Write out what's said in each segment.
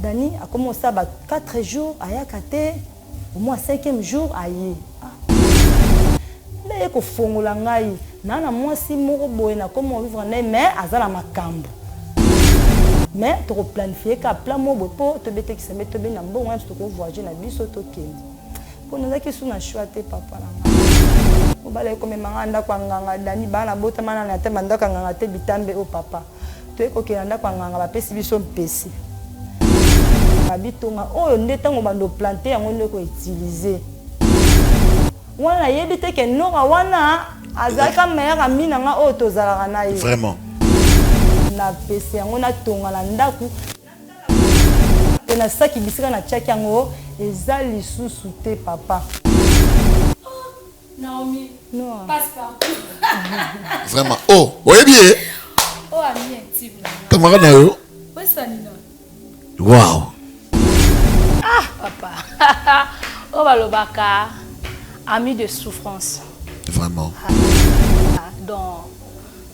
Dani a commencé à 4 jours à Yakate, au moins 5e jour à Yé. Mais il faut que ngai nana moi si moko boye na comment vivre mais azala makambo. Mais tu planifier ka plan mo bo te bete ki se mette be na bon hein to ko voyager na biso to kendi. Pour nous qui sont na choix te papa na. O bale ko me manganda kwa nganga Dani bana bota mana na te mandaka nganga te bitambe o papa. To eko ke nanda kwa nganga ba pesi biso mpesi. Babitonga oyo ndetango bando planter yango ndeko utiliser. Wana yebite ke noka wana azaka meilleur ami nanga oyo tozalaka na ye. Vraiment. Na pesi yango na tonga na ndaku. Pe na saki bisika na tchaki yango eza lisusu te papa. Naomi. Non. Passe pas. Vraiment. Oh, voyez bien. Oh, ami intime. Camarade Nayo. Où est-ce que Wow. Ah, papa. Oh, balobaka. Ami de souffrance. Vraiment. Donc,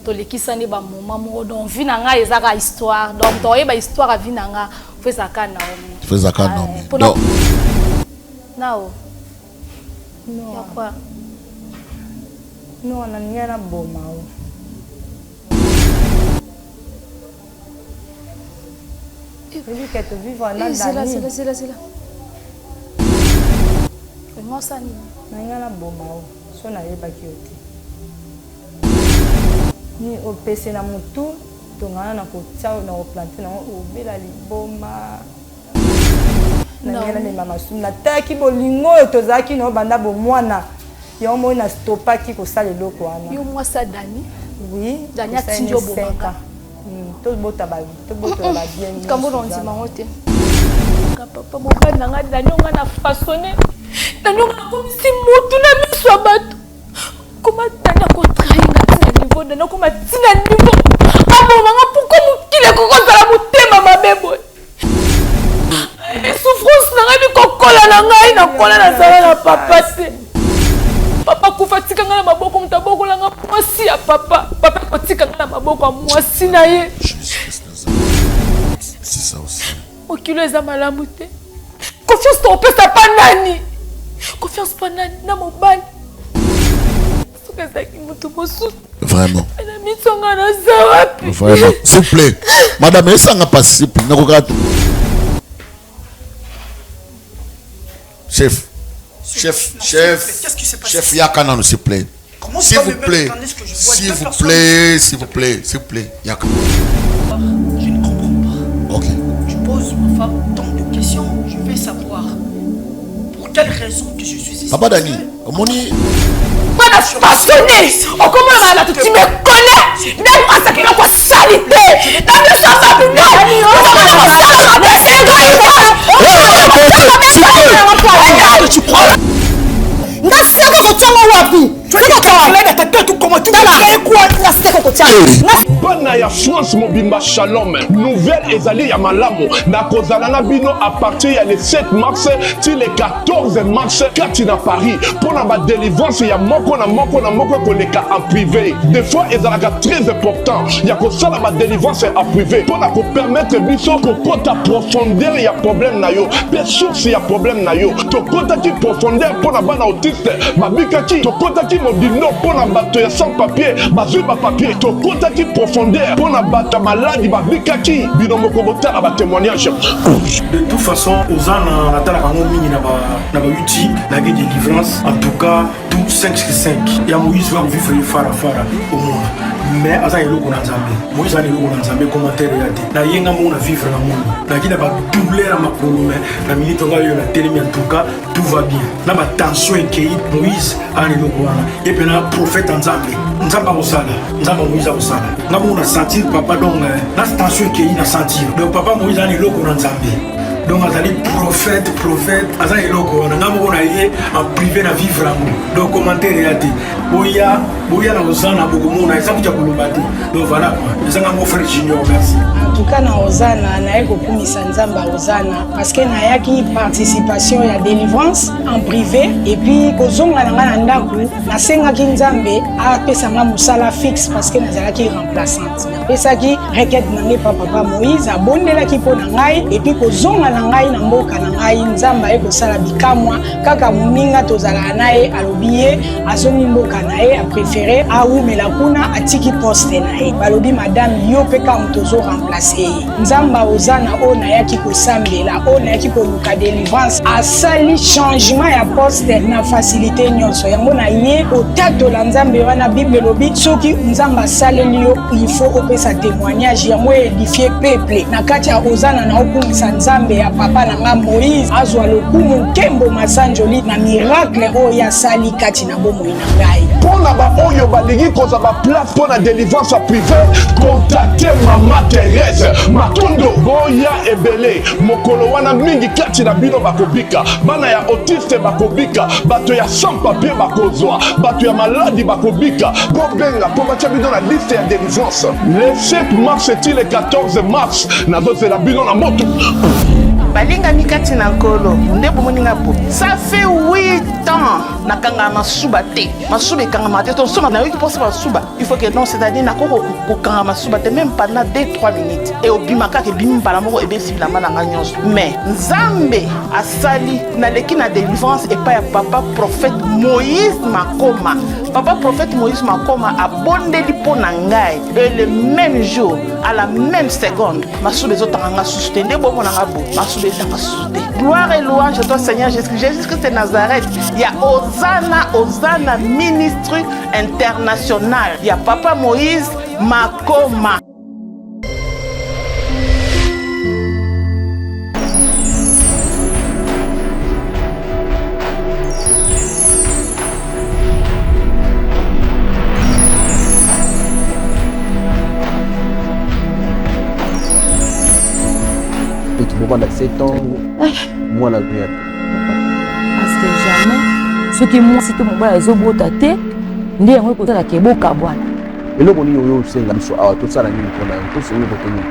to lekisani ba moment donc vinanga ezaka histoire. Donc, to yeba histoire a vinanga. Fais ça ka Naomi. Fais ça ka Naomi. Non. Nao. Non. Y'a quoi? Non, on a rien à bomao. Oui, qu'elle te vive en Dani. C'est là. Comment ça ni? Rien à bomao. So na yeba ki oti. Ni o pese na mutu, tongana na ko tchao na o planter na o bela liboma. Na ngena ni mama sumna taki bolingo tozaki no banda bo mwana. Yo mo na stopa ki ko sala loko wana. Yo moi ça Dani. Oui, Dani a tinjo bomaka. To bota ba bien. Kambo ronzi mangote. Papa boka nanga Dani nga na façonner. Dani nga komisi mutu na miswa bato. Comment Dani ko trainga na niveau Dani ko matina niveau. Abo manga pourquoi mukile ko kozala mutema mabebo. Souffrance na ngai kokola na ngai na kola na sala na papa se. Papa kufatika nga na maboko mutaboko la nga mwasi ya papa. Papa kotika nga na maboko ya mwasi na ye. C'est ça aussi. Okilo eza malamu te. Confiance to pesa pa nani? Confiance pa nani na mobali. Soka zaki mutu mosusu. Vraiment. Na mitsonga na zawapi. Vraiment. S'il vous plaît. Madame, essa nga participe. Chef. Qu'est-ce qui s'est passé? Chef Yakana, s'il vous plaît. Comment S'il vous plaît. S'il vous plaît. Yakana. Je ne comprends pas. Ok. Je pose ma femme tant de questions. Je veux savoir pour quelle raison que je suis ici. Papa Dani, Moni. Bana façonné. On commence à tout tu me connais. Même pas ça qui n'a pas salité. Dans le sens à bien. Tu crois? Bana ya France mobimba shalom. Nouvelle ezali ya malamu. Na kozala na bino à partir ya le 7 mars til le 14 mars kati na Paris. Pour la délivrance ya moko na moko koleka en privé. Des fois ezalaka très important. Ya kosala ba délivrance en privé. Pour la permettre biso ko kota profondeur ya problème na yo. Pe source ya problème na yo. To kota ki profondeur pour na bana autiste. Babikaki to kota ki mobimno pour na bato ya sans papier. Bazui ba papier to kota ki profondeur pour na bata maladi babikaki. Bino moko bota ba témoignage. De toute façon, aux ans, on a mingi na ba YouTube, la vie de délivrance. En tout cas, tout 5 sur 5. Il y a Moïse va vivre fara au monde. Mais à ça il est là Moïse a dit commentaire na yenga mo na vivre na monde. Na kina ba doubler ma problème. Na minute on a eu la télé en tout cas tout va bien. Na ba tension et Moïse a dit et puis na prophète en Zambie. Nzamba osala, Nzamba Moïse osala. Na mo na sentir papa donc na tension et na sentir. Donc papa Moïse a dit en Zambie. donc azali prophète aza eloko wana nga moko na ye en privé na vivre yango donc commentaire ya te boya na ozana bokomona eza kuja koloba te donc voilà eza nga mo frère junior merci en tout cas na ozana naye kokumisa nzamba ozana parce que nayaki participation ya délivrance en privé et puis kozonga na nga na ndako nasengaki nzambe apesanga mosala fixe parce que nazalaki remplaçante napesaki requête na ngai papa Moïse abondelaki mpo na ngai et puis kozonga na ngai na mboka na ngai nzambe aye kosala bikamwa kaka moninga tozalaka na ye alobi ye azongi mboka na ye apréféré awumela kuna atiki poste na ye balobi madame yo mpe kaka moto ozoremplace ye nzambe ozana oyo nayaki kosambela oyo nayaki koluka délivrance asali changement ya poste na facilité nyonso yango na ye otatola nzambe wana bible elobi soki nzambe asaleli yo il faut opesa témoignage yango édifie peuple na kati ya ozana na okumisa nzambe ya papa na nga Moïse azwa lokumu nkembo masanjoli na miracle oyo asali kati na bomoi na ngai mpona baoyo balingi kozwa baplace mpona délivrance privé contacte mama Thérèse Matondo boya ebele mokolo wana mingi kati na bino bakobika bana ya autiste bakobika bato ya sans papier bakozwa bato ya maladi bakobika bobenga mpo batia bino na liste ya délivrance le 7 mars ti le 14 mars nazozela bino na moto balinga mikati na nkolo nde bomoninga po ça fait 8 ans nakanga masuba te masuba ekanga te to soma na yoki posa masuba il faut que non c'est-à-dire nakoko kokanga masuba te même pendant 2-3 minutes et obima kaka bimi bala moko ebesi bilamba na nga nyonso mais nzambe asali na leki na délivrance et pas ya papa prophète Moïse Makoma papa prophète Moïse Makoma abondeli po na ngai et le même jour à la même seconde masuba ezotanga nga suste nde bomo na nga bo gloire et louange à toi Seigneur Jésus-Christ de Nazareth. Il y a Hosanna ministre international. Il y a Papa Moïse Makoma. Pendant 7 ans, moi la vie. Parce que jamais, ce qui moi, si tout le monde a zobo tate, ndi yango ko tala kebo kabwana. Et là, on y a aussi la mission à tout ça la nuit qu'on a tout ce niveau tenu.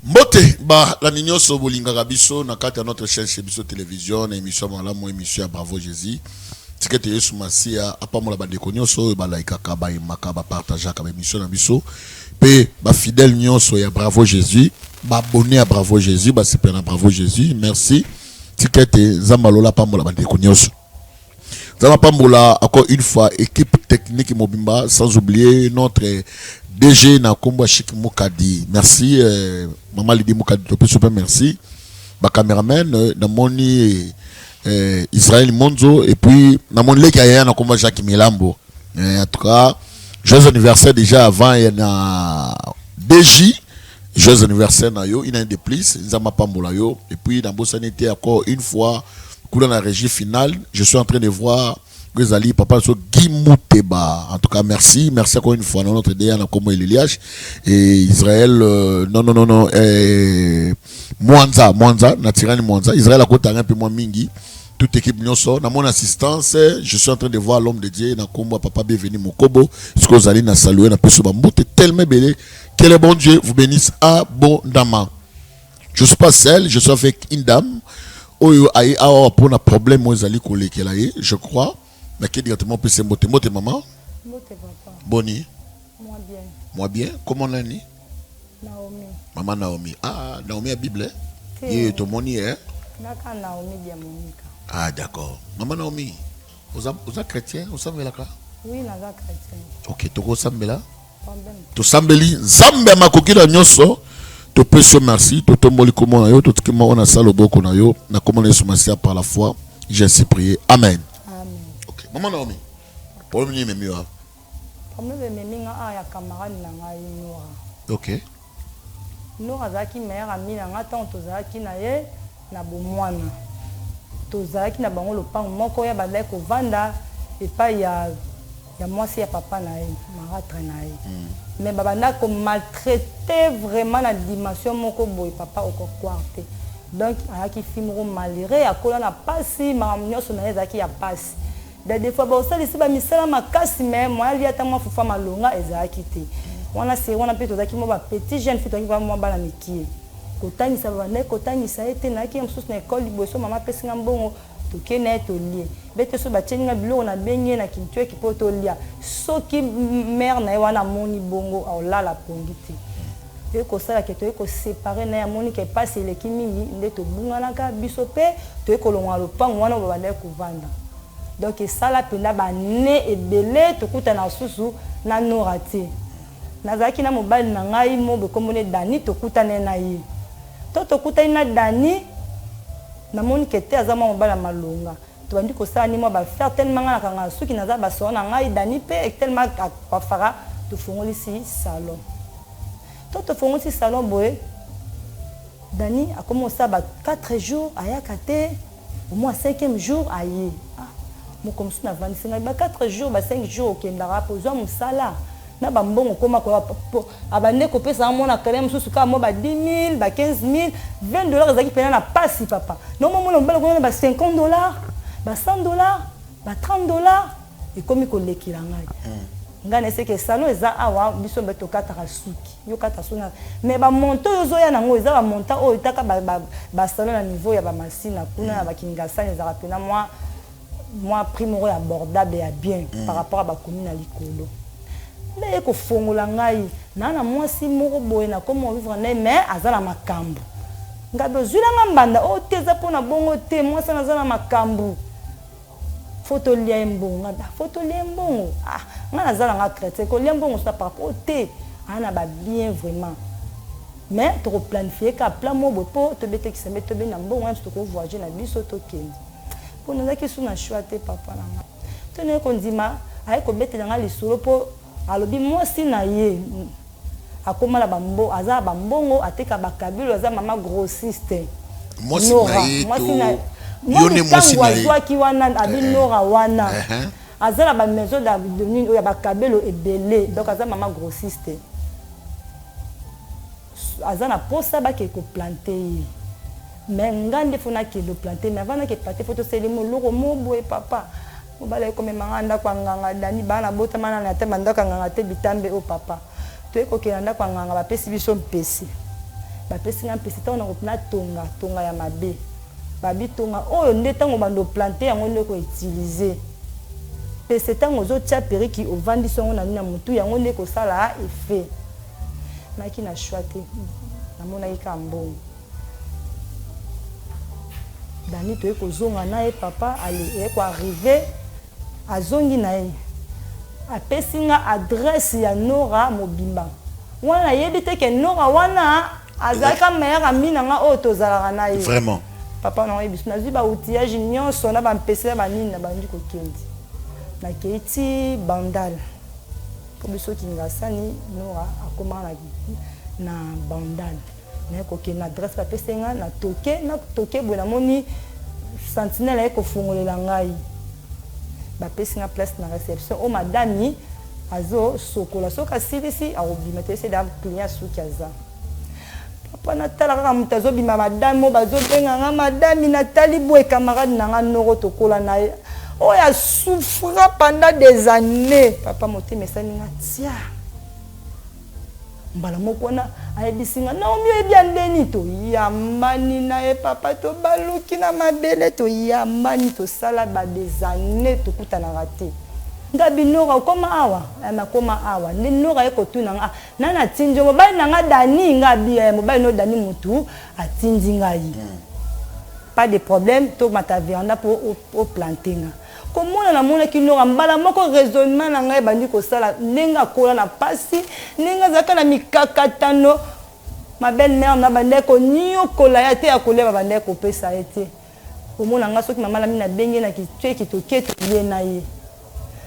Mbote ba la nino so bolinga kabiso na kati ya notre chaîne chez Biso Télévision na émission malamu émission Bravo Jésus. Tikete Yesu Masia apamola bandeko nyonso balaika kaba imaka ba partager ka émission na biso pe ba fidèle nyonso ya Bravo Jésus ba abonné à Bravo Jésus ba sepena na Bravo Jésus merci tikete zambalola pamola bandeko nyonso zama pamola encore une fois équipe technique Mobimba sans oublier notre DG na Kombo Chik Mukadi merci maman Lidi Mukadi to super merci ba cameraman na moni Israël Monzo et puis na mon leki aya na komba Jacques Milambo en tout cas jeux anniversaire déjà avant il y a DJ jeux anniversaire na yo il y a des plus nzama pambola yo et puis dans Bossanité encore une fois couleur la régie finale je suis en train de voir Gozali papa so Gimuteba en tout cas merci encore une fois notre DA na comme Eliage et Israël non Mwanza naturellement Mwanza Israël a côté un peu moins mingi toute équipe nyonso na mon assistance je suis en train de voir l'homme de Dieu na kombo papa bienvenue Mokobo ce que vous allez na saluer na peso ba mbote tellement belé que le bon Dieu vous bénisse abondamment. Je suis pas seul, je suis avec une dame oyo ai awa pour un problème aux ali kolekela ye je crois mais qui directement peut se mbote maman Mbote papa. Boni Moi bien. comment on a ni Naomi. maman Naomi Naomi a Bible et to moni Naka Naomi bien Monica. Ah d'accord. Maman Naomi, vous êtes chrétien, vous savez là? Oui, naza chrétien. Ok, tu ressembles là? Problème. Tu sembles Zambé makoki la nyonso. Tu peux se merci, tu te moli comment yo, tu te on a ça le boko na yo, na comment les soumissions par la foi. J'ai ainsi prié. Amen. Amen. Ok. Maman Naomi. Problème ni même yo. Problème meminga ya camarade na ngai Noura. Ok. Noura zaki mère ami na nga tant tozaki na ye na bomwana. Tozaki na bango lopango moko ya bazali kovanda epai ya ya mwasi ya papa na ye marâtre na ye mais babanda ko maltraiter vraiment na dimension moko boye papa okokwa te donc ayaki fi moko malheureux akola na pasi makambo nyonso na ye ezalaki ya pasi des fois baosalisi bamisala makasi mais moya lia ata mwa fufa malonga ezalaki te wana se wana mpe tozalaki mwa bapetit jeune fille tozalaki mwa bana mikie kotangisa babandaki kotangisa ye te nayaki mosusu na ekole liboso mama apesinga mbongo toke na ye tolie bete so batieninga biloko na bengi ye na kintueki mpo tolia soki mare na ye wana amoni bongo aolala pongi te toye kosalaka toye kosepare na ye amoni ke epasi eleki mingi nde tobunganaka biso mpe toye kolongola lopango wana babandaki kovanda donc esala mpenza bane ebele tokutana susu na nora te nazalaki na mobali na ngai mobe komone Dani tokutane na ye to tokutani na Dani namoni ke te aza mwa mobali ya malonga tobandi kosala ni mwa bafaire tellement nga nakanga suki naza basoro na ngai Dani mpe tellement akofara tofungolisi salon to tofungolisi salon boye Dani akomi osala ba 4 jours ayaka te au moins 5e jour aye moko mosusu navandisi ngai ba 4 jours ba 5 jours okendaka po ozwa mosala na bambongo koma ko abande kopesa mona kale mosusu kaka mo ba 10 000 ba 15 000 $20 ezalaki pena na pasi papa nomomona mobali kona ba $50 ba $100 ba $30 ekomi kolekela ngai ngai neseke salon eza awa biso mbe tokataka suki yo kata suki mais bamonto oyo ozoya nango eza bamonta oyo etaka basalon na niveau ya bamasina kuna na bakingasani ezaka pena moi prix moko ya abordable ya bien par rapport à bakomi na likolo nde kofongola ngai na mwasi moko boye na komo vivre na mais aza na makambo ngabe ozwilanga mbanda o te eza mpona bongo te mwasi aza na makambo foto lia mbongo ngaba foto lia mbongo nga nazala nga chrétien ko lia mbongo ça par rapport te ana ba bien vraiment mais to planifier ka plan mo bo po to bete ki sembe to be na mbongo même to ko voyager na biso to kendi po na ki suna choix te papa na nga to ne ko ndima ay ko bete nga lisolo po alobi mwasi na ye akomala bambo aza bambongo ateka bakabilo aza mama grossiste mwasi na ye yone mwasi na ye azwaki wana abi nora wana aza na ba maison d'avenue ya bakabelo ebele donc aza mama grossiste aza na posa bake ko planter ye mais ngande fona ke le planter mais avant que planter photo c'est le loko mobo et papa mobala ko memanga ndako nganga Dani bana botama na te mandaka nganga te bitambe o papa to eko ke ndako nganga bapesi biso mpesi bapesi nga mpesi ta na kopna tonga ya mabe babi tonga oyo nde tango bando planter yango nde ko utiliser pesi tango zo tia periki ovandi songo na nina mutu yango nde ko sala effet naki na choite na mona ika mbongo Dani to eko zonga na e papa ali eko arriver azongi na ye apesi nga adresse ya Nora Mobimba wana yebi te ke Nora wana azaka meilleur ami na nga oyo tozalaka na ye vraiment papa na yebi nazwi ba outillage nyonso na bampesi na banini na bandi kokendi nakei ti bandal po biso kingasani Nora akoma na bandal na kokende na adresse bapesi nga na toke boye namoni sentinelle ekofongolela ngai bapesi nga place na réception o madame azo sokola soka silisi akobima te ese da client suki aza papa natala kaka moto azobima madame o bazobenga nga madame natali boye camarade na nga noko tokola na ye oyo asouffra pendant des années papa motema esali nga tia mbala moko wana ayebisi nga naomi oyebi ya ndeni toyambani na ye papa tobaluki na mabele toyambani tosala ba des années tokutanaka te ngabi Nora okoma awa nakoma awa nde Nora ekotuna nga nana tinjo mobali na nga Dani ngabi mobali no Dani mutu atindi ngai pas de problème to mata vianda pour planter nga komona na mona kinora mbala moko raisonnement na ngai bandi ko sala nenga kola na pasi nenga zaka na mikakatano ma belle-mère na bande ko niyo kola ya te ya koleba bande ko pesa ete komona nga soki mama la mina benge na kitwe kitoketo ye na ye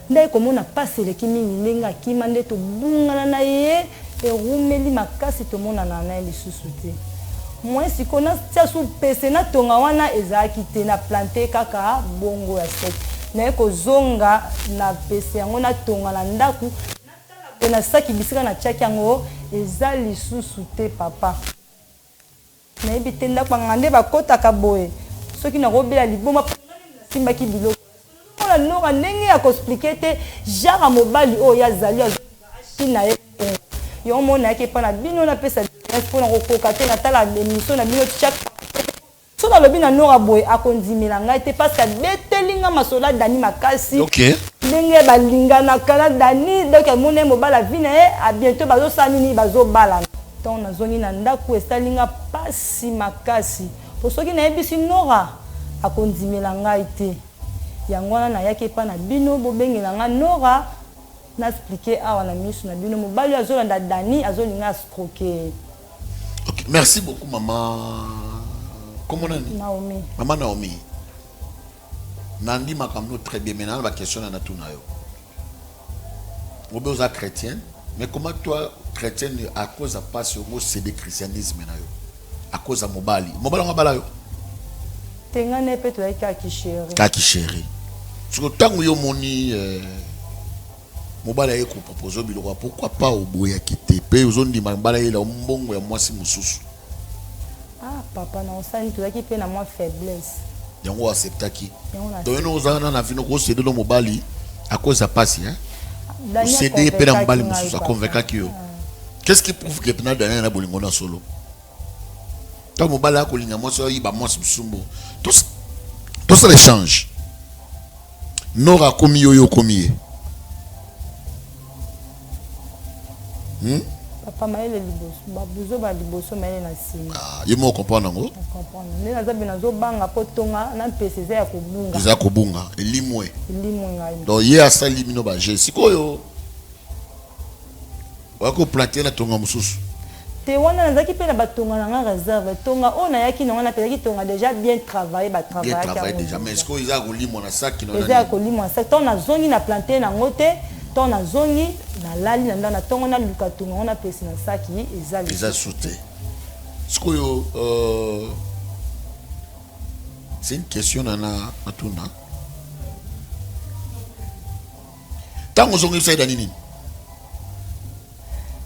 ndai komona pasi le kimingi nenga kimande to bungana na ye e rumeli makasi to mona na na lisusu te moi si kona tia sou pese na tonga wana ezaki te na planter kaka bongo ya sek na ekozonga na pese yango na tonga na ndaku na saki bisika na tiaki yango eza lisusu te papa nayebi te ndako ngande bakotaka boye soki nakobela liboma simbaki biloko ona nora ndenge ya koexplike te genre mobali oyo yazali na ye yo mona yake pa na bino na pesa mpona kokoka te natala émission na bino chaque so nalobi na nora boye akondimela ngai te parce que betelinga masola dani makasi ndenge balinganaka na dani donc amona mobala vi na ye a bientôt bazosala nini bazobalana donc nazongi na ndako esalinga pasi makasi po soki nayebisi nora akondimela ngai te yango wana nayaki epa na bino bobengela nga nora na expliquer awa na misu na bino mobali azolanda dani azolinga escroquer. Ok, merci beaucoup maman. Comment on dit? Naomi. Maman Naomi. Nandi makamno très bien maintenant la question na tuna yo. Obeoza chrétienne, mais comment toi chrétienne à cause à pas sur c'est du christianisme na yo? À cause à mobali. Mobali ngabala yo. Tenga ne peut être kaki chéri. Kaki chéri. Sur tango yo moni mobala ye ko proposer biloko pourquoi pas oboya kité pe ozondi mabala ye la mbongo ya mwasi mususu. Ah papa na osani tozaki pe na moi faiblesse. Yango acceptaki. Donc nous ozana na vino ko céder le mobali à cause à passe hein. Céder pe na mobali mususu convaincaki yo. Qu'est-ce qui prouve que pena Daniel na bolingo na solo? Tant mobala ko linga mwasi yi ba mwasi musumbo. Tout ça l'échange. Nora komi yo komi. Papa maele liboso babuzo ba liboso maele na sima. Ah, yemo comprendre ngo? Comprendre. Nena zabe nazo banga potonga na pese za ya kobunga. Za kobunga elimwe. Elimwe ngai. Donc ye asali mino ba je sikoyo. Wako planter na tonga mususu. Te wana nazaki pe na batonga na nga réserve tonga ona yaki na wana pe tonga déjà bien travailler ba travailler. Bien travailler déjà mais est-ce que ils a kolimwa na saki na. Ils a kolimwa na saki ton na zongi na planter na ngote. Ton na zongi na lali na ndana tongo na lukatunga on a pesi na saki ezali ils a sauté skoyo c'est une question na tuna tango zongi sai danini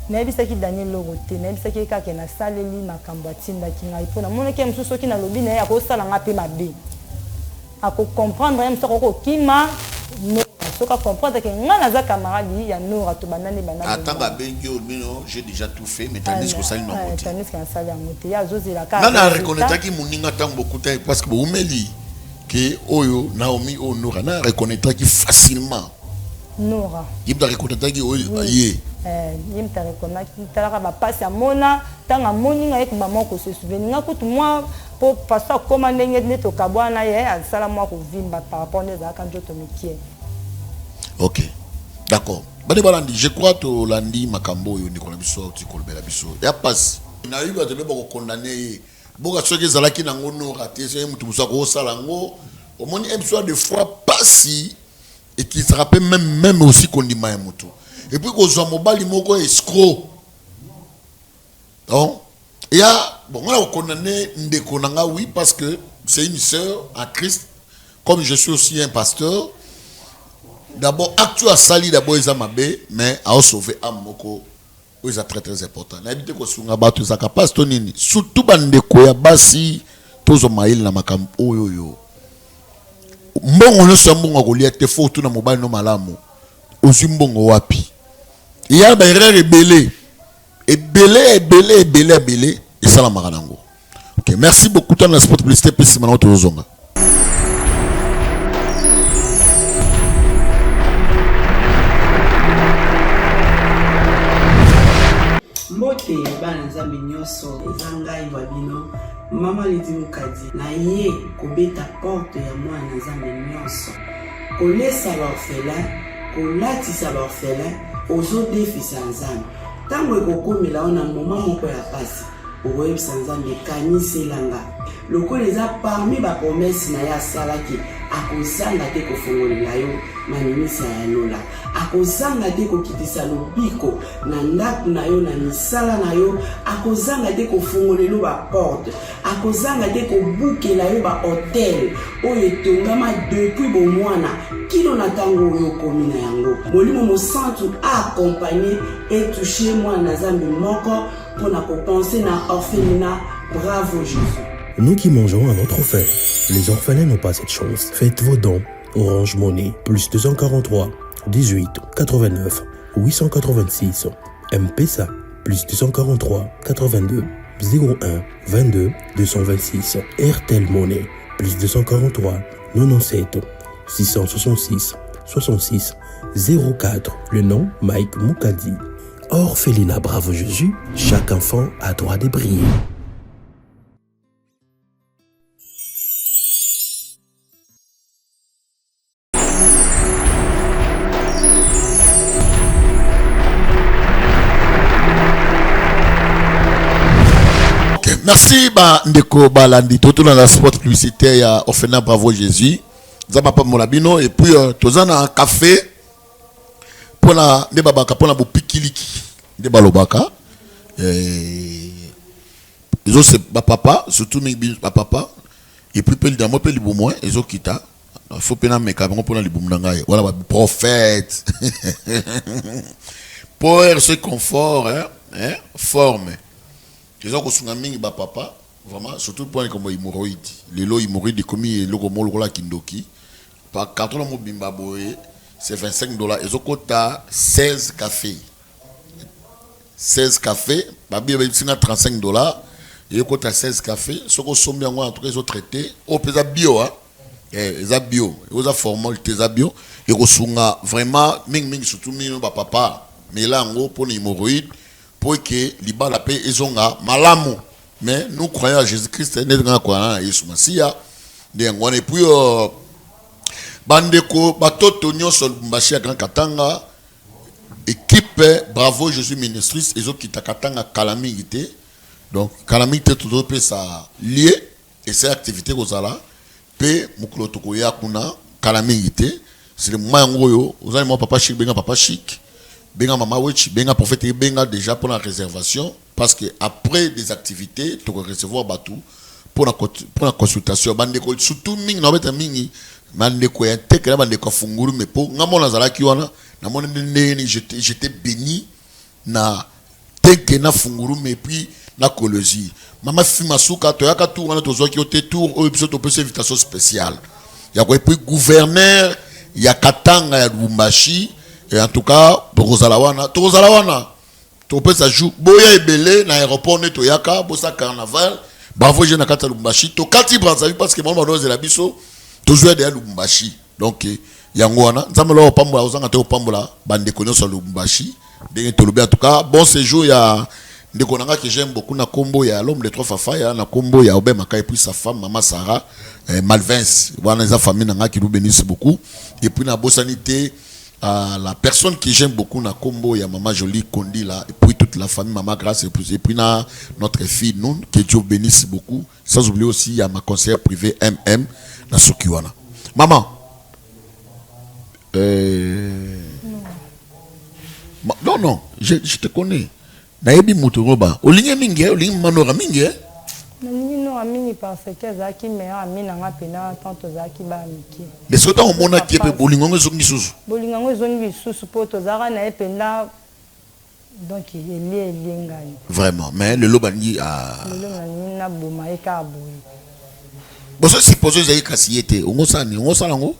na bisaki Daniel Lorote na bisaki kaka na saleli makambo atinda kinga ipona mona ke msusu ki na lobi na ya ko sala nga pe mabe ako comprendre même ça ko kima no soka comprendre que ngana za camarade ya Nora to banane banane atanga bengi mino j'ai déjà tout fait mais tandis que ça il n'a pas tandis que ça la moté ya zozi la ka nana reconnaître ki muninga tango beaucoup parce que umeli que oyo Naomi o Nora na reconnaître ki facilement Nora il doit reconnaître ki oyo yé yim ta reconnaître talaka ba passe ya mona tanga moninga yek ba moko se souvenir nga kutu moi pour passer comment ndenge to kabwana ye sala moi ko vimba par rapport à quand je te mikie. Ok, d'accord. Je crois que lundi makambo yo ndiko na biso ti kolbela biso. Ya passe. Na yuba te bebo condamner. Boka soki zalaki na ngono raté c'est mutu musa ko sala ngo. Au moins une fois de fois passi et qui se rappelle même aussi qu'on dit ma mutu. Et puis ko zo mobali moko escroc. Donc il y a bon on a condamné ndeko nanga oui parce que c'est une sœur en Christ comme je suis aussi un pasteur. D'abord, actu a sali d'abord ils ont mabé, mais a sauvé un moko, ils ont très important. N'habite que sunga batu za capable tonini. Surtout bande koya basi tozo mail na makam oyoyo. Mbongo no sambongo kolia te fo tu na mobile no malamu. Ozimbongo wapi. Il y a des erreurs belé. Belé et ça la maranango. OK, merci beaucoup dans la sport publicité plus maintenant tozonga. Mbote bana nzambe nyonso eza ngai babino mama ledi mukadi na ye kobeta porte ya mwana nzambe nyonso kolesa baorphelin kolatisa baorphelin ozodefisa nzambe ntango ekokomela ona moma moko ya pasi okoyebisa nzambe kaniselanga lokola eza parmi bapromese na ye asalaki akozanga te kofongolela yo maninisa ya lola akozanga te kokitisa lobiko na ndako na yo na misala na yo, akozanga te kofungolelo ba porte, akozanga te kobukela yo ba hotel oyo etongama depuis bomwana kino na tango oyo komi na yango. Molimo mosantu accompagner et toucher mwana Nzambe moko pour na penser na orphelinat Bravo Jésus. Nous qui mangeons à notre faim, les orphelins n'ont pas cette chance. Faites vos dons. Orange Money, plus 243 18 89 886. M-Pesa, plus 243 82 01 22 226. RTL Money, plus 243 97 666 66 04. Le nom Mike Moukadi. Orphelinat Bravo Jésus, chaque enfant a droit de briller. Merci ndeko balandi toto dans la spot publicitaire ya orphelinat Bravo Jésus. Zama pa molabino et puis tozana un café pour la de babaka pour la bopikiliki de balobaka ils ont c'est papa surtout mes papa et puis pel damo pel libomo ils ont kita faut pena meka pour la libumnanga voilà ba prophète pour ce confort hein forme ils ont kosunga mingi ba papa vraiment surtout pour comme hémorroïde les lots hémorroïdes commis le komolo la kindoki par carton mo bimba boye c'est $25. Ils ont quota 16 cafés. 16 cafés, babi c'est $35. Ils ont quota 16 cafés, ce qu'on somme bien en tout cas ils ont traité au pesa bio hein. Ils ont bio, ils ont formalité bio et ils ont vraiment ming surtout ming papa mais là en gros pour les hémorroïdes pour que liba la paix ils ont malamu mais nous croyons à Jésus-Christ n'est pas quoi Yesu Masia et puis bandeko batoto nyonso Lubumbashi ya Grand Katanga équipe Bravo Jésus Ministries ezo kita Katanga calamité donc calamité tout peut ça lié et ces activités kozala pe mukolo tokoya kuna calamité c'est le moyen ngoyo ozali mo papa chic benga mama wechi benga prophète benga déjà pour la réservation parce que après des activités tu peux recevoir batou pour la consultation bandeko surtout mingi na beta mingi mandeko ya teke na bandeko funguru mais po ngamo na zalaki wana na mona ndeni j'étais béni na teke na funguru mais puis na kolozi mama fima suka to yaka tour wana tozo ki ote tour o episode to peut invitation spéciale ya ko puis gouverneur ya Katanga ya Lubumbashi et en tout cas tozala wana to peut ça joue boya ebele na aéroport neto yaka bosa carnaval Bravo je na kata Lubumbashi to kati Brazzaville parce que moi madoze la biso toujours de Lubumbashi donc yango wana nzamelo opambola ozanga te opambola bandeko nyonso Lubumbashi ndenge tolobi en tout cas bon séjour ya ndeko nanga que j'aime beaucoup na kombo ya l'homme de trois fafaya na kombo ya Obé Maka et puis sa femme maman Sarah Malvins wana za famille nanga qui nous bénisse beaucoup et puis na bosanité la personne que j'aime beaucoup na kombo ya maman Jolie Kondi là et puis toute la famille maman Grâce et puis na notre fille Noun que Dieu bénisse beaucoup sans oublier aussi il y a ma conseillère privée MM na Sokiwana. Maman. Non, je te connais. Naebi Moutourba. Olinge mingi, olinge manora mingi. Non, amini parce que Zaki meilleur ami nanga pena tante Zaki ba amiki. Les soldats au mona qui pe bolingo zongi susu. Bolingo zongi susu poto zara na ependa donc il est ngai. Vraiment, mais le lobani a le lobani na boma eka boy. Bon, ça suppose que vous avez on sala ngo?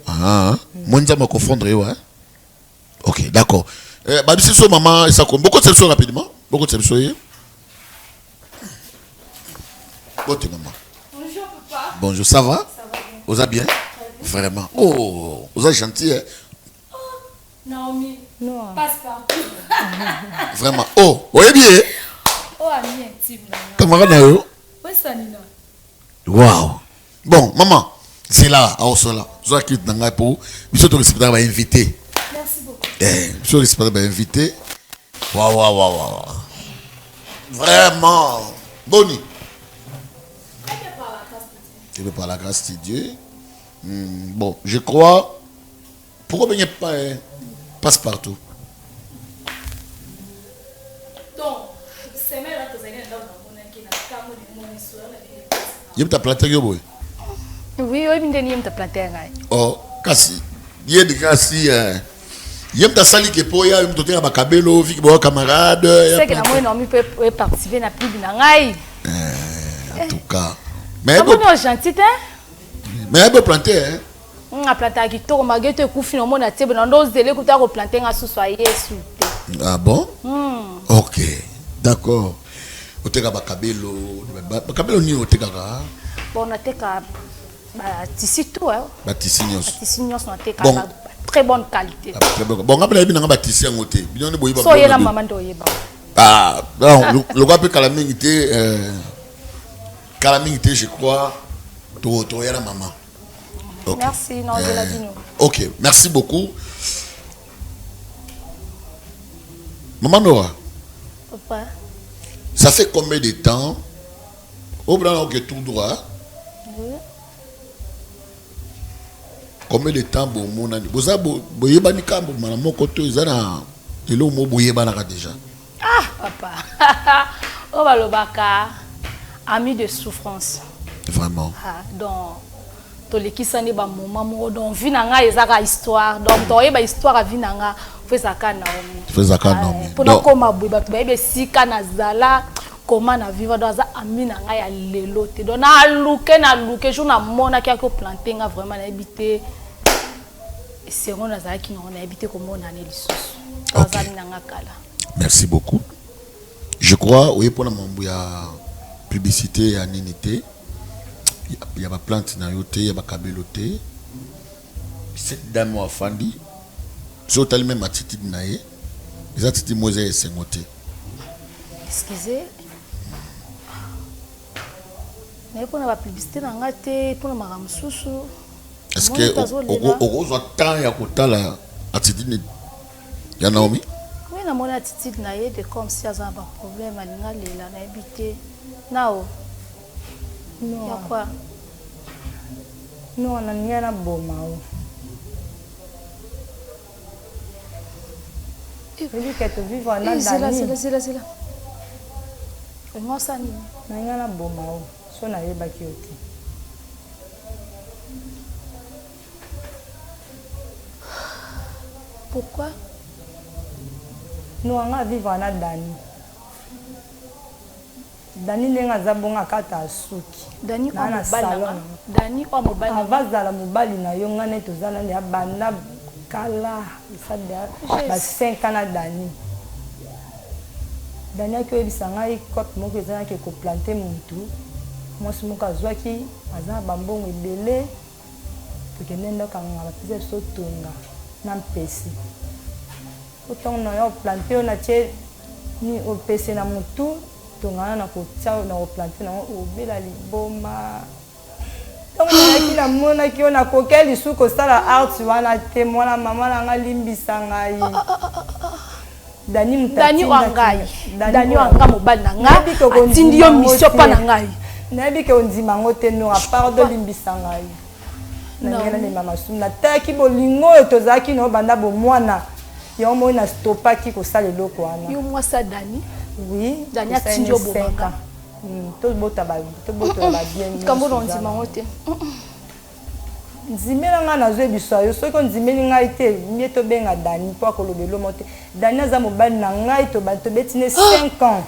Ah, monza ma confondre ouais. OK, d'accord. Babi c'est maman ça comme beaucoup de solutions rapidement. Beaucoup de solutions. Bonjour maman. Bonjour papa. Bonjour, ça va? Ça va bien. Vous allez bien? Vraiment. Oh, vous êtes gentil hein. Oh, Naomi. Non. Passe partout. Vraiment. Oh, vous allez bien? Oh, ami intime. Camarade Nayo. Wow. Bon, maman, c'est là, à Osola. Je suis là pour. Monsieur le respectable va inviter. Merci beaucoup. Monsieur le respectable va inviter. Waouh. Vraiment. Boni. Tu veux par la grâce de Dieu. Bon, je crois. Pourquoi venir pas passe partout? Donc, c'est même là que vous allez dans mon qui n'a pas mon histoire. Il t'a planté que boy. Oui, oui, il t'a planté. Oh, kasi. Il y a des cas si il t'a sali que pour ya il t'a bakabelo, vie que camarade. C'est que la moi non peut participer na plus de ngai. En tout cas. Mais bon gentil hein. Mais elle peut planter hein. On a planté qui to magete ku finalement na tebe na ndo zele ku ta ko planter nga sous soyer sous. Ah bon? OK. D'accord. Oteka bakabelo, bakabelo ni oteka ka. Bon na teka ba tisi tout hein. Ba tisi nyos. Ba tisi nyos na teka ba très bonne qualité. Très bon. Bon ngapela bi na ba tisi ngote. Bino boyi ba. So yela maman ndo yeba. Ah, non, le gars peut calamité calamité je crois. To yela maman. Okay. Merci, non, je l'ai dit nous. Ok, merci beaucoup. Maman Nora. Papa. Ça fait combien de temps au blanc que tout droit? Oui. Combien de temps bon mon ami? Vous avez boyeba ni kambo mana moko to ezana elo mo boyeba na déjà. Ah papa. Oh balobaka ami de souffrance. Vraiment. Ah donc tolekisani ba moment mo donc vie na nga ezaka histoire donc to yeba histoire a vie na nga fezaka na omi. Fezaka na omi. Pour koma buba to yeba sika na zala comment na vivre dans za ami na nga ya lelo te donc na luke jour na mona ki ko planter nga vraiment na habiter et c'est on a za ki na habiter comme on a né lisusu. Okay. Merci beaucoup. Je crois oui pour la mambo ya publicité ya ninité. Il y a ma plante na yote, il y a ma kabeloté. Cette dame a fandi. Sur telle même attitude naïe. Les attitudes moise et sengoté. Excusez. Mais pour la publicité na ngate pour la maramsusu. Est-ce que au rose temps ya kotala attitude ya Naomi? Oui, na mon attitude naïe de comme si azan ba problème alinga lela na habité. Nao. Non. Y'a quoi? Non, on a rien à bomao. Je dis que tu vis en Dani. C'est là. Moi, ça n'y a rien à bomao. So na yeba ki oti. Pourquoi? Nous, on a vivre en Dani. Dani nenga zabonga kata suki. Dani na salon. Dani o mobali. Avazala mobali na yo ngane tozana ya banda kala ça ba 5 ans na Dani. Dani ko ebisanga ikot moko ezana ke ko planter muntu. Moi si moka zwaki azana bambongo ebele. Tukenda kanga ba pise so tonga na mpesi. Autant na yo planter na che ni o pese na mutu. Tongana na kotia na replanter na obela liboma donc na mona ki ona kokeli su ko sala art wana te mona mama na nga limbisa ngai Dani mutati Dani wanga mobali na nga atindi yo mission pa na ngai na bi ke ondima ngote no a part de limbisa ngai na ngena ni mama sumna taki bolingo etozaki no banda bo mwana yo mo na stopaki ko sala eloko wana yo mwa sa Dani. Oui, Dania Tinjo Bobanga. Tout le monde a bien. Comment on dit mangote? Nzimela nga na zwe biso yo soko nzimeli ngai te mieto benga Dani po akolobelo mote. Dani aza mobali na ngai to bato betine 5 ans.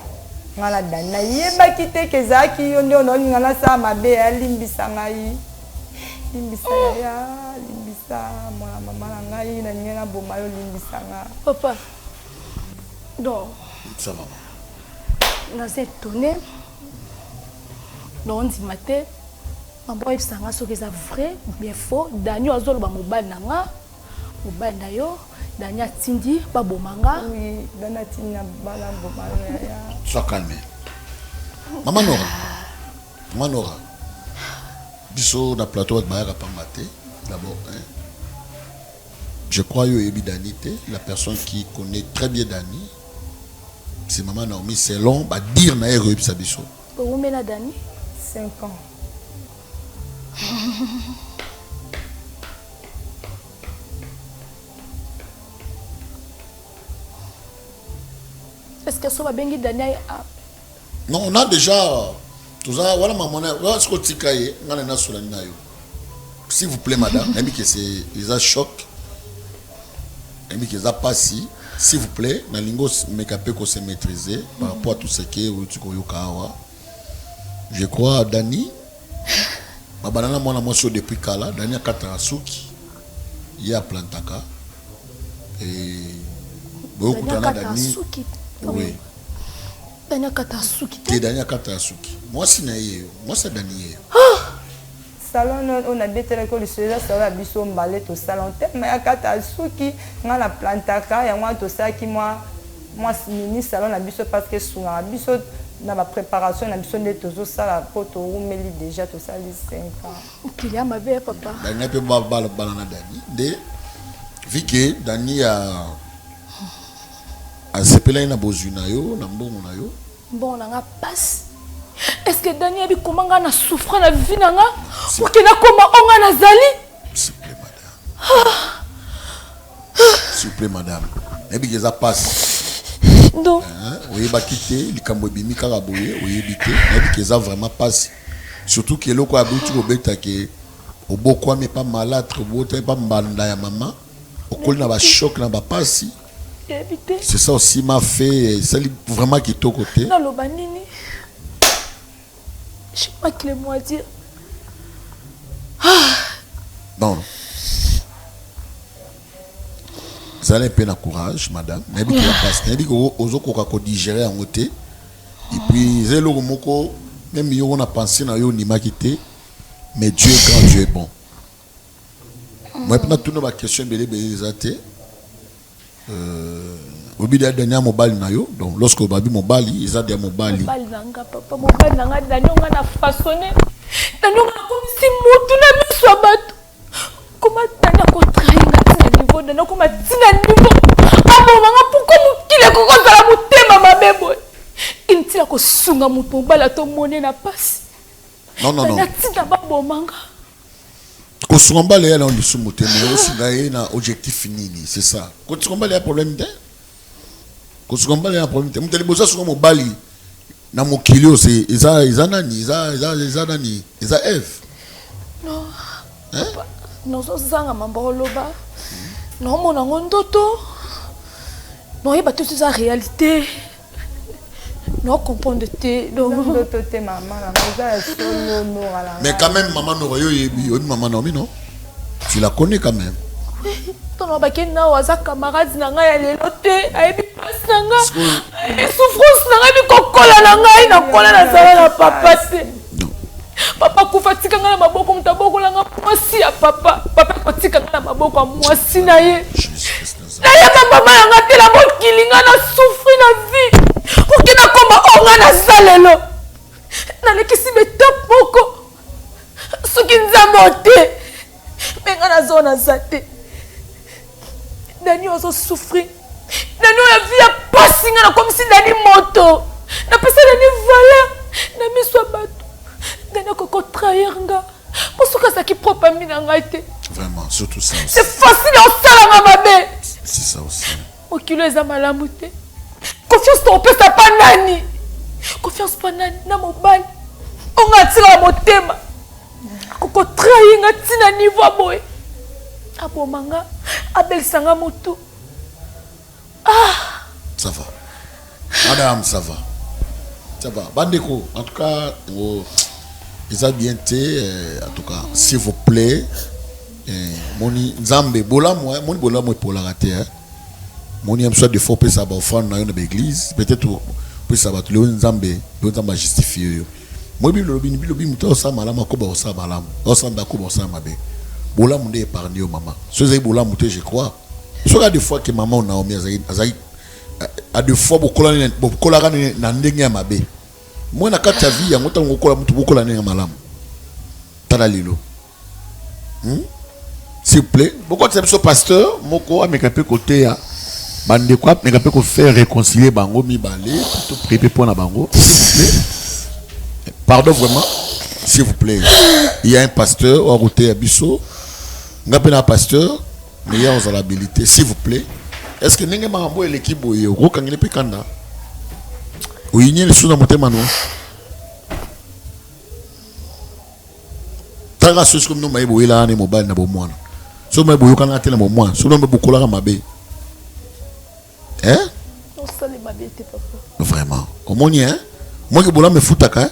Ngala Dani na yeba kite kezaki yo ndio no ngala sa mabe ya limbisa ngai. Limbisa ya limbisa mwana mama na ngai na nyela boma yo limbisa nga. Papa. Donc ça va. Nous étonné. Donc on dit matin, maman il s'en a ce que c'est vrai, bien faux. Daniel azol ba mobile nanga, mobile na yo, Daniel tindi ba bomanga. Oui, Daniel tindi bala bomanga ya. Sois calme. Maman Nora. Biso na plateau de Bayaka Pambate d'abord. Je crois yo ebi Danité, la personne qui connaît très bien Dani. C'est maman Naomi, c'est long, bah dire na ero sa biso. Vous mettez la Dani 5 ans. est-ce que ça va bien Daniel? Non, on a déjà tout ça. Voilà ma monnaie. Voilà ce que tu cailles. S'il vous plaît, madame. Et que c'est ils a choc. Et que ça passe. S'il vous plaît, na lingo mekapé ko se maîtriser par rapport à tout ce qui est tu koyokawa. Je crois Dani. Ma banana mona moi sur depuis kala. Dani a katarasuki. Il y a plantaka. Et beaucoup de Dani. Oui. Dani Katasuki. Qui Dani Katasuki. Moi c'est naïe. Moi c'est Dani. Salon on a bêté l'école de cela ça va biso mbalé to salon mais à Katasuki on a plantaka et moi tout ça qui moi mini salon na biso parce que sur la biso dans ma préparation na biso de toujours ça la poto ou meli déjà tout ça les 5 ans. Qu'il y a ma belle papa. Dani peut pas balana Dani. De vu que Dani a sepelé na bozuna yo na mbongo na yo. Bon on a passe. Est-ce que Daniel bi comment nga na souffrir la vie nanga pour que na koma onga na zali? S'il vous plaît madame. S'il vous plaît madame. Et bien ça passe. Non. Oui ba quitter likambo bimi kaka boye oui bité. Et bien ça vraiment passe. Surtout que loko abuti ko beta que oboko mais pas malade pas mbanda ya maman. Okol na ba choc na ba passe. C'est ça aussi m'a fait c'est vraiment qui est au côté. Non le banini. Je sais pas que les mots à dire. Non. Vous allez peine à courage, madame. Mais bien qu'il passe. Mais bien qu'on digérer en côté. Et puis, c'est le mot même si on a pensé dans yo nima quitté. Mais Dieu est grand, Dieu est bon. Moi, maintenant, tout ma question belé belé obida dernier mobile na yo donc lorsque babi mobile ils a des mobile nanga papa mobile nanga danonga na façonner danonga comme si mutu na miso bato comment tana ko trainga tina niveau dana kuma tina niveau abo manga pourquoi mukile ko kozala mutema mabebo intila ko sunga mutu mobile to mone na passe non na tina babo manga ko sunga mobile ya na ndisu mutema aussi na objectif nini c'est ça ko sunga mobile ya problème de ko sunga mobile ya problème de muteli boza sunga mobile na mokili ose eza nani eza Eve non non zanga mambo loba non mona ngondoto non yeba tout ça réalité non comprendre te donc ndoto te maman na solo no ala mais quand même maman no yo yebi maman no non tu la connais quand même ton ba kena waza camarade na nga ya lelo te ayebi passe na nga souffrance na nga bi kokola na ngai na kola na sala na papa te papa kufatika nga na maboko mutaboko la nga mwasi ya papa kotika nga na maboko ya mwasi na ye na ye mama ya nga te la mokili nga na souffri na vie pour na koma onga na salelo nalekisi betap moko soki nzambe te me nga na zona za te Dani ozo souffrir Dani la vie ya pasi nga na komisi Dani moto na pesa Dani valeur na miso bato Dani koko trahir nga posuka sa ki propre ami na ngai te vraiment surtout ça aussi c'est facile au sala nga mabe c'est ça aussi okilo eza malamu te confiance to opesa pa nani confiance pa nani na mobali onga tila motema koko trahir nga tina niveau boy abomanga abelisanga motu ça va madame ça va bandeko en tout cas ils ont bien été en tout cas s'il vous plaît moni nzambe bolamo moni bolamo pour la rater moni am soit de faux pesa ba offrande na l'église peut-être pour ça ba tout le nzambe nzamba justifier yo moi bi lobi muto sa malama ko ba sa malama osamba ko ba sa mabe bola munde épargné au maman ceux bola muté je crois soit des fois que maman Naomi azai a deux fois bokola na ndenge ya mabe moi na kati ya vie yango tango kola mutu bokola ndenge malamu tala lilo s'il vous plaît beaucoup de ce pasteur moko amekape côté ya bande quoi amekape ko faire réconcilier bango mibale tout préparer pour na bango s'il vous plaît pardon vraiment s'il vous plaît il y a un pasteur au côté ya biso ngapena pasteur mais il y a une habilité s'il vous plaît est-ce que ninge mambo l'équipe boye ko kangile pe kanda Oui, il y a les sous dans mon thème, non? Tara ce comme nous m'avons boyé là, on mobile na bomwana. So m'avons boyé quand on a télé bomwana. So nous m'avons beaucoup là mabé. Hein? Non, ça les mabé t'es papa. Vraiment. Comment y est? Moi qui boula me foutaka.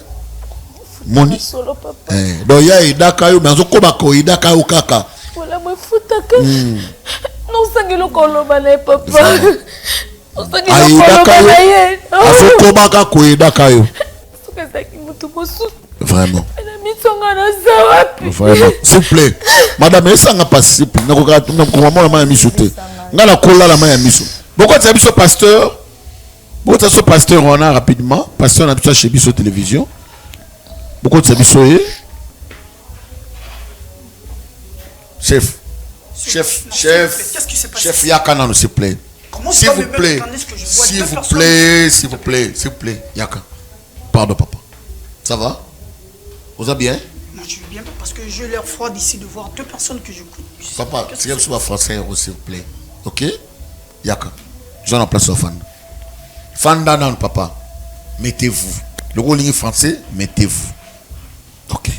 Moni. Solo papa. Donc il y a idaka yo, mais on ko bako idaka yo kaka. Voilà me foutaka. Non, ça que le koloba na papa. Non, ça que le koloba na ye. Afoko baka ko idaka yo. Ça que ça qui mutu bosu. Vraiment. Vraiment. S'il vous plaît. Madame, est-ce qu'on a participé? Nous avons mis sauté. Nous avons la main à mis. Pourquoi tu as vu ce pasteur? Pourquoi tu as ce pasteur on a rapidement? Pasteur, on a vu ça chez Bisso Télévision. Pourquoi tu as vu ça? Chef. Qu'est-ce qui s'est passé? Chef Yakana, s'il vous plaît. S'il vous plaît. S'il vous plaît. Yaka. Pardon, papa. Ça va? Vous allez bien? Moi, je vais bien parce que j'ai l'air froid d'ici de voir 2 personnes que je connais. Papa, c'est comme ça français, s'il vous plaît. Ok? Yaka. J'en ai place au fan. Fanda non, papa. Mettez-vous. Le rôle français, mettez-vous. Ok.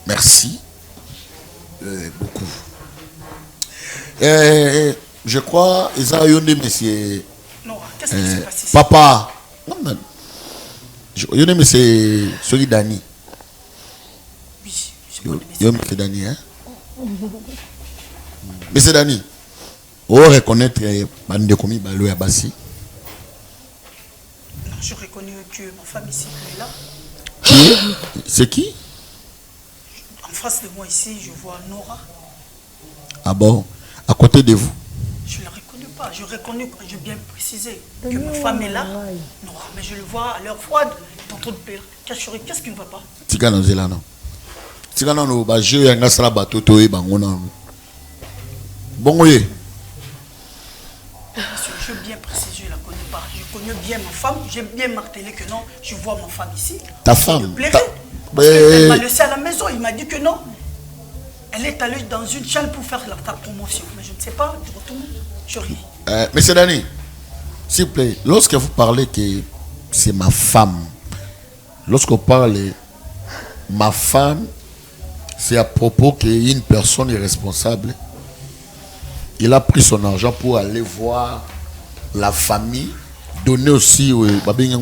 Merci. Beaucoup. Je crois, ils ont eu monsieur. Non, qu'est-ce qui s'est passé? Papa. Non, non. Je connais monsieur Sori Dani. Yo, monsieur Dani, hein? Monsieur Dani, on reconnaître Bande Komi Balo et Bassi. Non, je reconnais que ma femme ici est là. Qui? C'est qui? En face de moi ici, je vois Nora. Ah bon? À côté de vous? Je ne la reconnais pas. Je reconnais, j'ai bien précisé que ma femme est là. Nora, mais je le vois à l'heure froide, tantôt de père. Qu'est-ce qui ne va pas? Tigana Zela non. Tigana no ba jeu yanga sala bato to e bangona. Bongo ye. Monsieur, je veux bien préciser, je ne la connais pas. Je connais bien ma femme. J'ai bien martelé que non, je vois ma femme ici. Ta femme? Elle m'a laissé à la maison. Il m'a dit que non. Elle est allée dans une chaîne pour faire ta promotion. Mais je ne sais pas, je retourne. Je ris. Monsieur Dani, s'il vous plaît, lorsque vous parlez que c'est ma femme, lorsqu'on parle ma femme, c'est à propos qu'une personne est responsable. Il a pris son argent pour aller voir la famille, donner aussi aux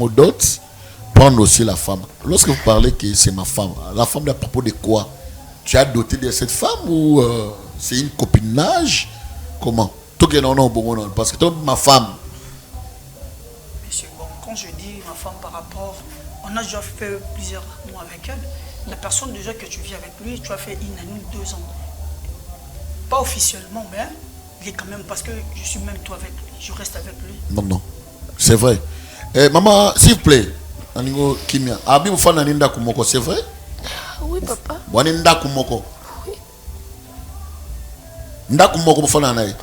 d'autres, prendre aussi la femme. Lorsque vous parlez que c'est ma femme, la femme à propos de quoi? Tu as doté de cette femme ou c'est une copinage? Comment? Tout que non, parce que ma femme. Monsieur, bon, quand je dis ma femme par rapport, on a déjà fait plusieurs mois avec elle. La personne déjà que tu vis avec lui, tu as fait 1 année, 2 ans. Pas officiellement, mais il est quand même parce que je suis même toi avec lui. Je reste avec lui. Non. C'est vrai. Maman, s'il vous plaît, Aningo Kimia, Abi vous faites Naninda Kumoko, c'est vrai? Oui, papa. Waninda Kumoko. Oui. Ndakumoko vous faites Nanaï.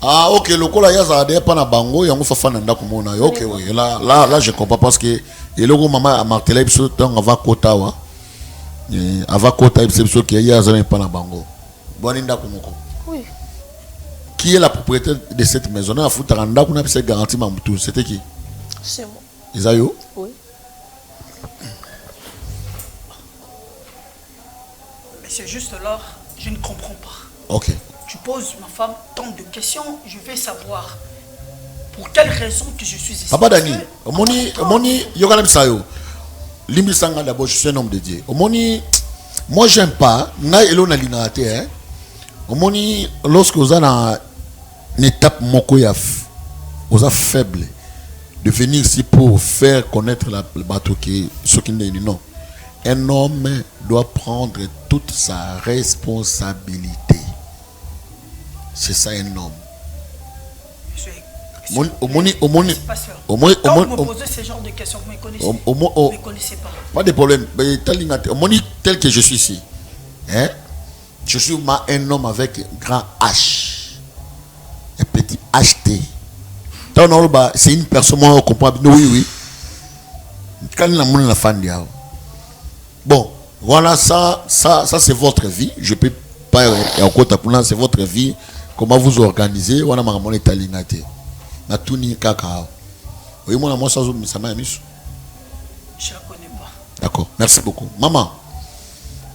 Ah, ok, le cola yaza de pas na bango, yango fa fa nda kumona. Ok, oui. Là, je comprends parce que et le maman a martelé biso tant ava kota wa. Ava kota biso qui yaza pas na bango. Waninda Kumoko. Oui. Qui est la propriétaire de cette maison? A foutu randa kuna pese garantie mamtou. C'était qui? C'est moi. Isayo? Oui. Mais c'est juste là, je ne comprends pas. Ok. Tu poses ma femme tant de questions, je vais savoir pour quelle raison que je suis ici. Papa Dani, Omoni, Yogana Bisayo, Limbisanga d'abord, je suis un homme de Dieu. Omoni, moi j'aime pas, na elo na linate, hein. Omoni, lorsque vous avez une étape mokoyaf, vous êtes faible de venir ici pour faire connaître le bateau qui ce qui n'est non. Un homme doit prendre toute sa responsabilité. C'est ça un homme. Quand vous me posez ce genre de questions, vous me connaissez. Vous ne me connaissez pas. Pas de problème. Tel que je suis ici, hein? Je suis un homme avec grand H. Un petit HT. C'est une personne qui comprend. Oui. Quand la fan bon, voilà, ça c'est votre vie. Je peux pas c'est votre vie. Comment vous organisez? Voilà ma monnaie talinate. Na tuni kaka. Oui, moi, moi, ça, ça m'a mis. Je la connais pas. D'accord, merci beaucoup. Maman,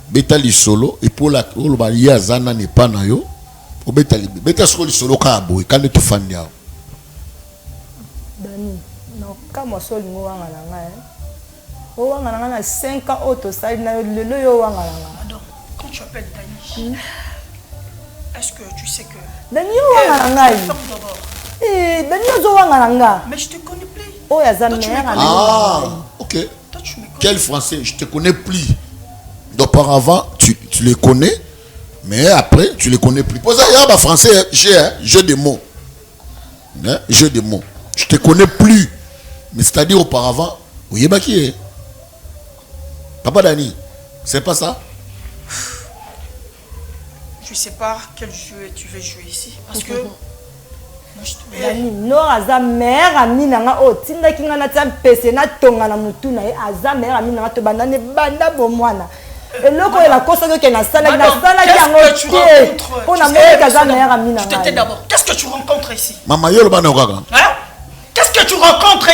Betali solo, et pour la Olobalia Zana n'est pas nayo. Au Betali, Betasco solo Kabo, et quand tu fan ya. Dani, non, quand moi seul, moi, on a 5 ans auto ça il n'a le Pardon, quand tu appelles Dani, est-ce que tu sais que Dani Dani mais je te connais plus. Oh ya mère. Ah, ok. Quel français? Je te connais plus. D'auparavant, tu les connais, mais après, tu les connais plus. Pour ça, il y a un français, j'ai des mots. Hein? J'ai des mots. Je te connais plus. Mais c'est-à-dire auparavant, oui, bah qui est? Papa Dani, c'est pas ça? Je sais pas quel jeu tu veux jouer ici. Parce que. Dani, non, Aza mère, Aminanga, oh, Tinda Kingana Tam Pese, na Tonga na Mutuna, Aza mère, Aminanga, Tobana, ne banda bomwana. Et le coup, il a constaté qu'il y a une salle, qui on a mère, Aza mère, Aminanga. Tu t'étais d'abord. Qu'est-ce que tu rencontres ici? Maman, yo le banogaga. Hein? Qu'est-ce que tu rencontres?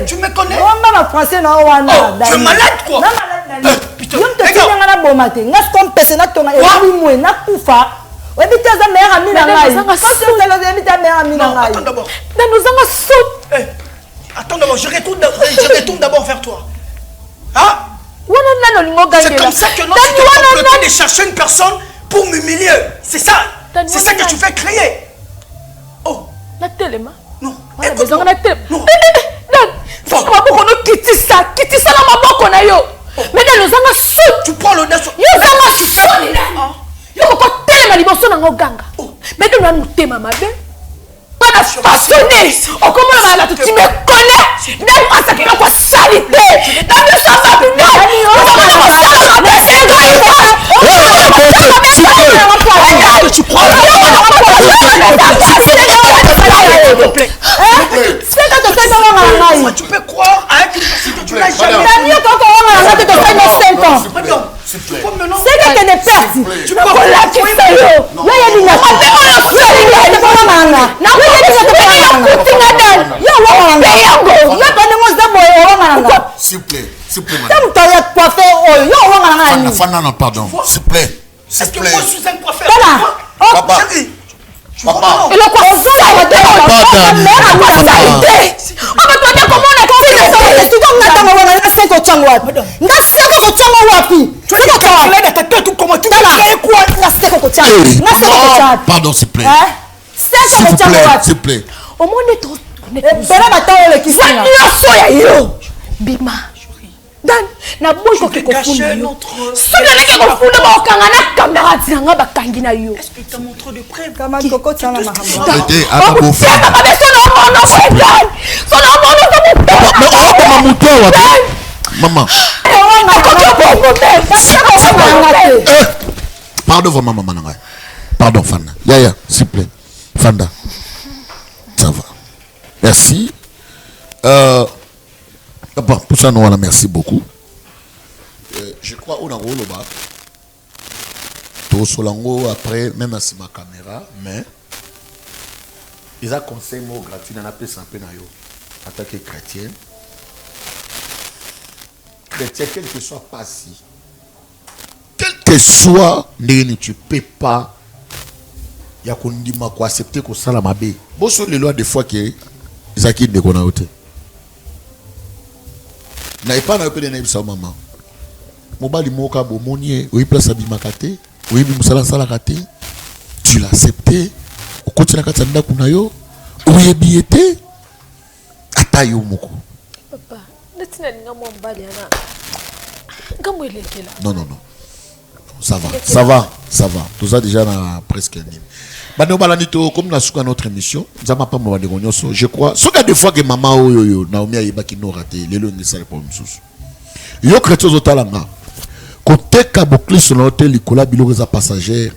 Tu me connais? Non, français, non, Wana. Tu es malade, quoi? Non, malade, putain. Yo, te Tinga na bomate, n'a comme Pese, na Tonga, et oui, moi, na Poufa. Oui, mais tu as mère amie dans la vie. Quand tu as ta mère amie dans la vie. Attends d'abord. Dans nos ans, saute. Attends d'abord, je retourne d'abord vers toi. Hein? C'est comme ça que notre comploté de chercher une personne pour m'humilier. C'est ça. C'est ça que tu fais créer. Oh. Na telema. Non. Besoin na telema. Non. Faut pas qu'on nous quitte ça la maboko na yo. Mais dans nos ans, saute. Tu prends le nez. Yo zanga saute. Yo ko telema liboso na ngoganga. Mais de nous tema mabe. Pas de façonner. On commence à la tu me connais. Même pas ça qui est quoi salité. Dans le sang de nous. Tu prends tu peux croire à une personne que tu n'as jamais. C'est que tu n'es perdu. Tu me connais qui c'est yo. Là il y a s'il vous plaît, madame. Pardon, s'il vous plaît. Est-ce que moi je suis un coiffeur? Papa. Papa. Et le coiffeur, ça va te mère à salité. On va te dire comment on a commencé. Tu dois mettre mon wana 5 ochango wapi. Nga 5 ochango wapi. Tu dois te parler de ta tête ou comment tu dois la quoi na 5 ochango. Na 5 ochango. Pardon, s'il vous plaît. 5 ochango wapi. S'il vous plaît. Au moins on est trop. Bela batawo le kisina. Ça y yo. Bima. Dan na boyo ke kofunda yo. Soki neke kofunda ba okanga na caméra zinanga bakangi na yo. Est-ce que tu as montré de preuve? Kama koko tsana mahamba. Arrêtez, Akabofa. Mais son Maman. Pardon, vraiment, maman. Pardon, Fanda. Yaya, s'il vous plaît. Fanda. Ça va. Merci. Pour ça, nous, merci beaucoup. Je crois qu'on a un rôle là-bas. Tout solango après, même si ma caméra, mais ils ont conseil mot gratuit dans la paix sans peine en tant que chrétien. Chrétien, quel que soit passé, quel que soit, tu ne peux pas. Il y a qu'on dit quoi accepter qu'on s'en la mabé. Bon, sur les lois des fois que ils acquittent des qu'on a ôté. N'a pas na pele na ibisa maman. Mobali moka bo monier, oui place abimakate, oui musala sala kate. Tu l'as accepté. Au continue na katanda kuna yo. Oui biete. Atayo moko. Papa, netina ninga mo mbali ana. Ngamwe lekela. Non. Ça va. Tout ça déjà na presque ni. Bano balanito comme na suka notre émission, nzama pa mo bandeko nyoso. Je crois, soka des fois que maman oyo Naomi ayebaki no raté, lelo ngisala pour msusu. Yo chrétien zotalanga. Côté kabokli sur l'hôtel likola biloko za passager.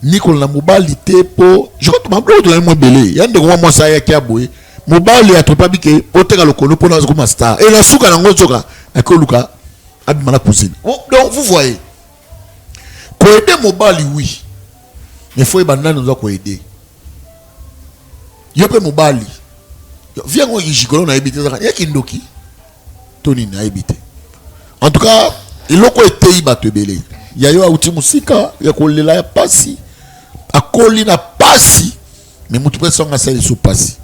Nicolas na mobali te po, je crois que mablo de mo belé. Yande ko mo sa ya kia boy. Mobali atopa bike oteka lokolo pona zo comme star. Et la suka na ngozoka akoluka abimana cousine. Donc vous voyez. Ko aider mobali oui. Mais il faut que nous aider. Il y a mobali. viens on yijikolo na ebité ça yaki ndoki toni na ebité en tout cas iloko etei bato ebele ya yo auti musika ya kolela ya pasi akoli na pasi mais mutu pesa nga sali so pasi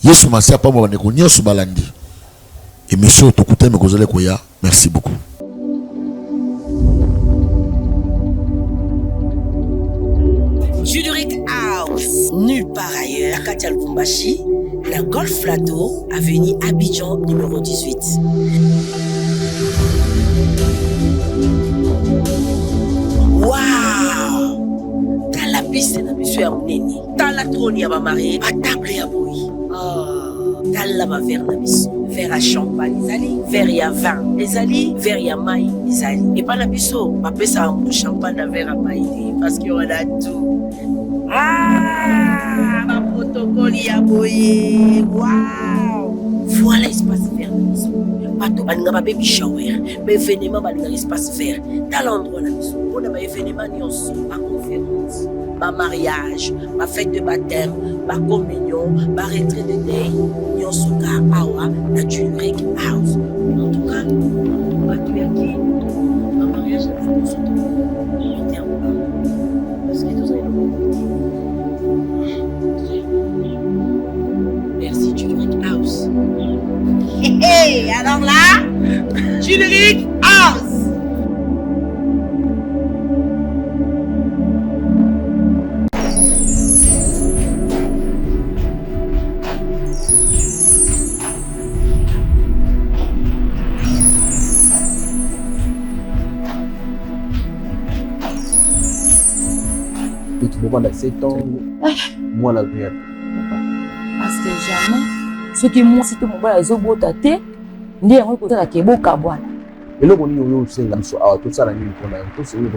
Yesu Masia pa mo baneko nyoso balandi et monsieur tokuteme kozale koya merci beaucoup. Juduric House, nulle part ailleurs. Katia Lubumbashi, la Golf Plateau, avenue Abidjan numéro 18. Waouh! T'as la piste de monsieur Amouneni. T'as la trône ya ba marié. Pas table ya boui. Oh, t'as la ba verre na biso. Verre à champagne, Isali. Verre à vin, Isali. Verre à maï, Isali. Et pas la biso. Après ça, un champagne à verre à maï. Parce qu'on a tout. Ah! Ma protocole ya boye. Waouh! Voilà l'espace vert na biso. Bato balinga ba baby shower. Mais événement balinga l'espace vert. Dans l'endroit na biso. On a ba événement nyonso, ba conférence, ba mariage, ba fête de baptême, ba communion, ba retraite de day, nyonso ka awa na Juduric House. En tout cas, bato ya ki ba mariage na biso to. Parce que tous merci Juduric House. Hey, alors là, Juduric House. Pendant 7 ans, moi la vie. Parce que jamais, ce qui moi, si tout le monde a les obos tâtés, ni un côté la kebo kabwana. Et là, on y a eu aussi la mission à tout ça, la nuit, on a tous eu le